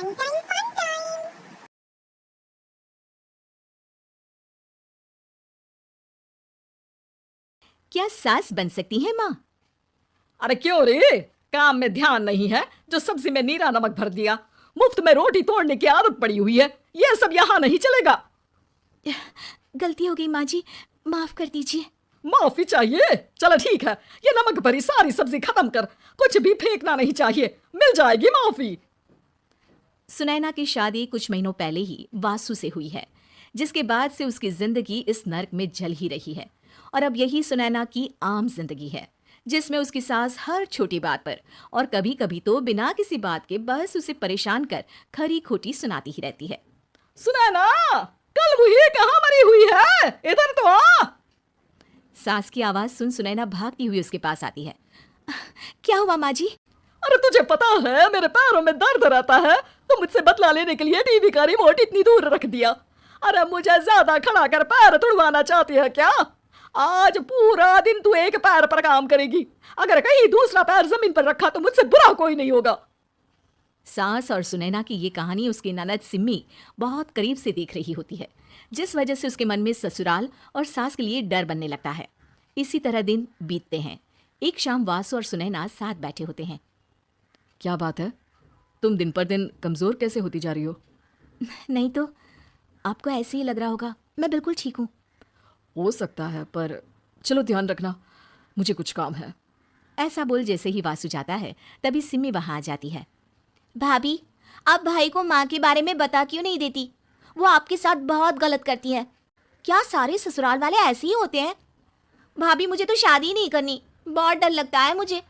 Fun time, fun time. क्या सास बन सकती है माँ? अरे क्यों रे, काम में ध्यान नहीं है जो सब्जी में नीरा नमक भर दिया। मुफ्त में रोटी तोड़ने की आदत पड़ी हुई है, ये सब यहाँ नहीं चलेगा। गलती हो गई माँ जी, माफ कर दीजिए। माफी चाहिए? चलो ठीक है, ये नमक भरी सारी सब्जी खत्म कर, कुछ भी फेंकना नहीं चाहिए, मिल जाएगी माफी। सुनैना की शादी कुछ महीनों पहले ही वासु से हुई है, जिसके बाद से उसकी जिंदगी इस नर्क में जल ही रही है। और अब यही सुनैना की आम जिंदगी है, जिसमें उसकी सास हर छोटी बात पर और कभी कभी तो बिना किसी बात के बस उसे परेशान कर खरी खोटी सुनाती ही रहती है। सुनैना, कल वही कहाँ मरी हुई है, इधर तो आ। सास की आवाज सुन सुनैना भागती हुई उसके पास आती है। क्या हुआ माँ जी? अरे तुझे पता है मेरे पैरों में दर्द रहता है, तो मुझसे बदला लेने के लिए टीवी का रिमोट इतनी दूर रख दिया। अरे मुझे ज्यादा खड़ा कर पैर तुड़वाना चाहती है क्या? आज पूरा दिन तू एक पैर पर काम करेगी, अगर कहीं दूसरा पैर जमीन पर रखा तो मुझसे बुरा कोई नहीं होगा। सास और सुनैना की ये कहानी उसकी ननद सिम्मी बहुत करीब से देख रही होती है, जिस वजह से उसके मन में ससुराल और सास के लिए डर बनने लगता है। इसी तरह दिन बीतते हैं। एक शाम वासु और सुनैना साथ बैठे होते हैं। क्या बात है, तुम दिन पर दिन कमजोर कैसे होती जा रही हो? नहीं तो आपको ऐसे ही लग रहा होगा, मैं बिल्कुल ठीक हूँ। हो सकता है, पर चलो ध्यान रखना, मुझे कुछ काम है। ऐसा बोल जैसे ही वासु जाता है तभी सिम्मी वहां आ जाती है। भाभी, आप भाई को माँ के बारे में बता क्यों नहीं देती? वो आपके साथ बहुत गलत करती है। क्या सारे ससुराल वाले ऐसे ही होते हैं? भाभी, मुझे तो शादी नहीं करनी, बहुत डर लगता है मुझे।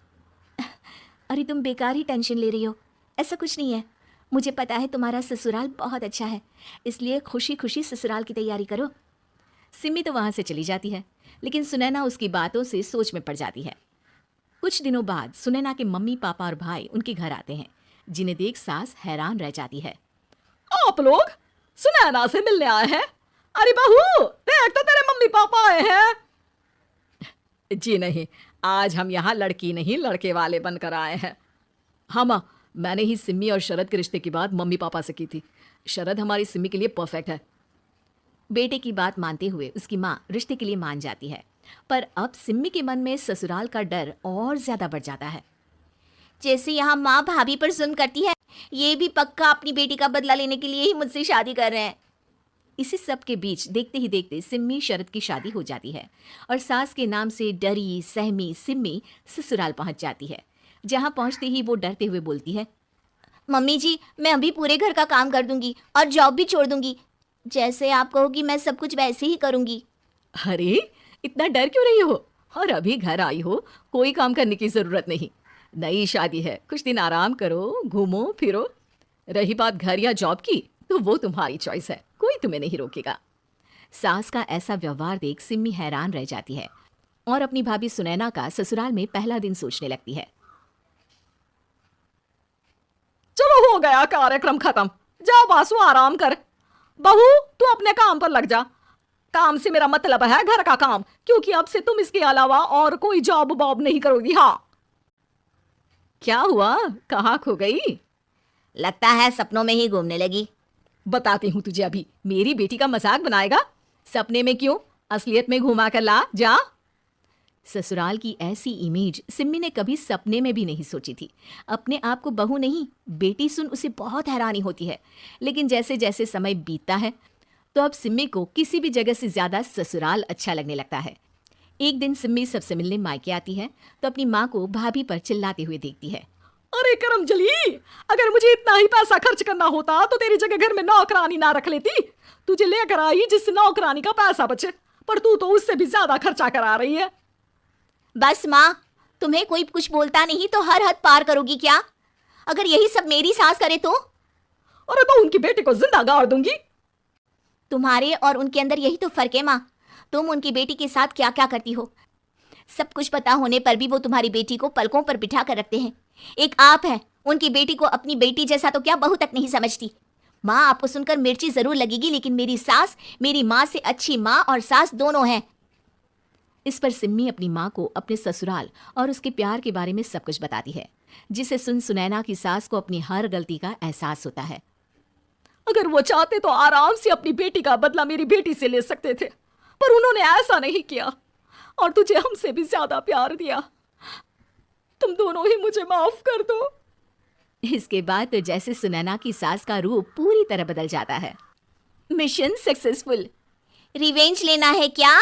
अरे तुम बेकार ही टेंशन ले रही हो, ऐसा कुछ नहीं है। मुझे पता है तुम्हारा ससुराल बहुत अच्छा है, इसलिए खुशी खुशी ससुराल की तैयारी करो। सिम्मी तो वहाँ से चली जाती है, लेकिन सुनैना उसकी बातों से सोच में पड़ जाती है। कुछ दिनों बाद सुनैना के मम्मी पापा और भाई उनके घर आते हैं, जिन्हें देख सास हैरान रह जाती है। आप लोग सुनैना से मिलने आए हैं? अरे बहू, देख तो तेरे मम्मी पापा आए हैं। जी नहीं, आज हम यहाँ लड़की नहीं लड़के वाले बनकर आए हैं। हाँ माँ, मैंने ही सिम्मी और शरद के रिश्ते की बात मम्मी पापा से की थी। शरद हमारी सिम्मी के लिए परफेक्ट है। बेटे की बात मानते हुए उसकी माँ रिश्ते के लिए मान जाती है, पर अब सिम्मी के मन में ससुराल का डर और ज्यादा बढ़ जाता है। जैसे यहाँ माँ भाभी पर जुल्म करती है, ये भी पक्का अपनी बेटी का बदला लेने के लिए ही मुझसे शादी कर रहे हैं। इसी सब के बीच देखते ही देखते सिम्मी शरद की शादी हो जाती है और सास के नाम से डरी सहमी सिम्मी ससुराल पहुंच जाती है। जहां पहुंचते ही वो डरते हुए बोलती है, मम्मी जी, मैं अभी पूरे घर का काम कर दूंगी और जॉब भी छोड़ दूंगी। जैसे आप कहोगी मैं सब कुछ वैसे ही करूंगी। अरे इतना डर क्यों रही हो? और अभी घर आई हो, कोई काम करने की जरूरत नहीं। नई शादी है, कुछ दिन आराम करो, घूमो फिरो। रही बात घर या जॉब की, तो वो तुम्हारी चॉइस है, कोई तुम्हें नहीं रोकेगा। सास का ऐसा व्यवहार देख सिम्मी हैरान रह जाती है और अपनी भाभी सुनैना का ससुराल में पहला दिन सोचने लगती है। चलो हो गया कार्यक्रम खत्म, जा वासु आराम कर। बहू, तू अपने काम पर लग जा। काम से मेरा मतलब है घर का काम, क्योंकि अब से तुम इसके अलावा और कोई जॉब बॉब नहीं करोगी। हाँ। क्या हुआ, कहाँ खो गई? लगता है सपनों में ही घूमने लगी। बताती हूँ तुझे अभी। मेरी बेटी का मजाक बनाएगा? सपने में क्यों, असलियत में घुमा कर ला, जा। ससुराल की ऐसी इमेज सिम्मी ने कभी सपने में भी नहीं सोची थी। अपने आप को बहू नहीं बेटी सुन उसे बहुत हैरानी होती है, लेकिन जैसे जैसे समय बीतता है तो अब सिम्मी को किसी भी जगह से ज्यादा ससुराल अच्छा लगने लगता है। एक दिन सिम्मी सबसे मिलने मायके आती है तो अपनी माँ को भाभी पर चिल्लाते हुए देखती है। अरे करमजली, अगर मुझे इतना ही पैसा खर्च करना होता तो तेरी जगह घर में नौकरानी ना रख लेती। तुझे लेकर आई जिस नौकरानी का पैसा बचे, पर तू तो उससे भी ज्यादा खर्चा करा रही है। बस माँ, तुम्हें कोई कुछ बोलता नहीं तो हर हद पार करोगी क्या? अगर यही सब मेरी सास करे तो? अरे तो उनकी बेटी को जिंदा गाड़ दूंगी। तुम्हारे और उनके अंदर यही तो फर्क है माँ। तुम उनकी बेटी के साथ क्या क्या करती हो, सब कुछ पता होने पर भी वो तुम्हारी बेटी को पलकों पर बिठा कर रखते हैं। एक आप है, उनकी बेटी को अपनी बेटी जैसा तो क्या बहू तक नहीं समझती। माँ, आपको सुनकर मिर्ची जरूर लगेगी, लेकिन मेरी सास मेरी माँ से अच्छी माँ और सास दोनों हैं। इस पर सिम्मी अपनी माँ को अपने ससुराल और उसके प्यार के बारे में सब कुछ बताती है, जिसे सुन सुनैना की सास को अपनी हर गलती का एहसास होता है। अगर वो चाहते तो आराम से अपनी बेटी का बदला मेरी बेटी से ले सकते थे, पर उन्होंने ऐसा नहीं किया और तुझे हमसे भी ज्यादा प्यार दिया। तुम दोनों ही मुझे माफ कर दो। इसके बाद तो जैसे सुनैना की सास का रूप पूरी तरह बदल जाता है। Mission successful. रिवेंज लेना है क्या?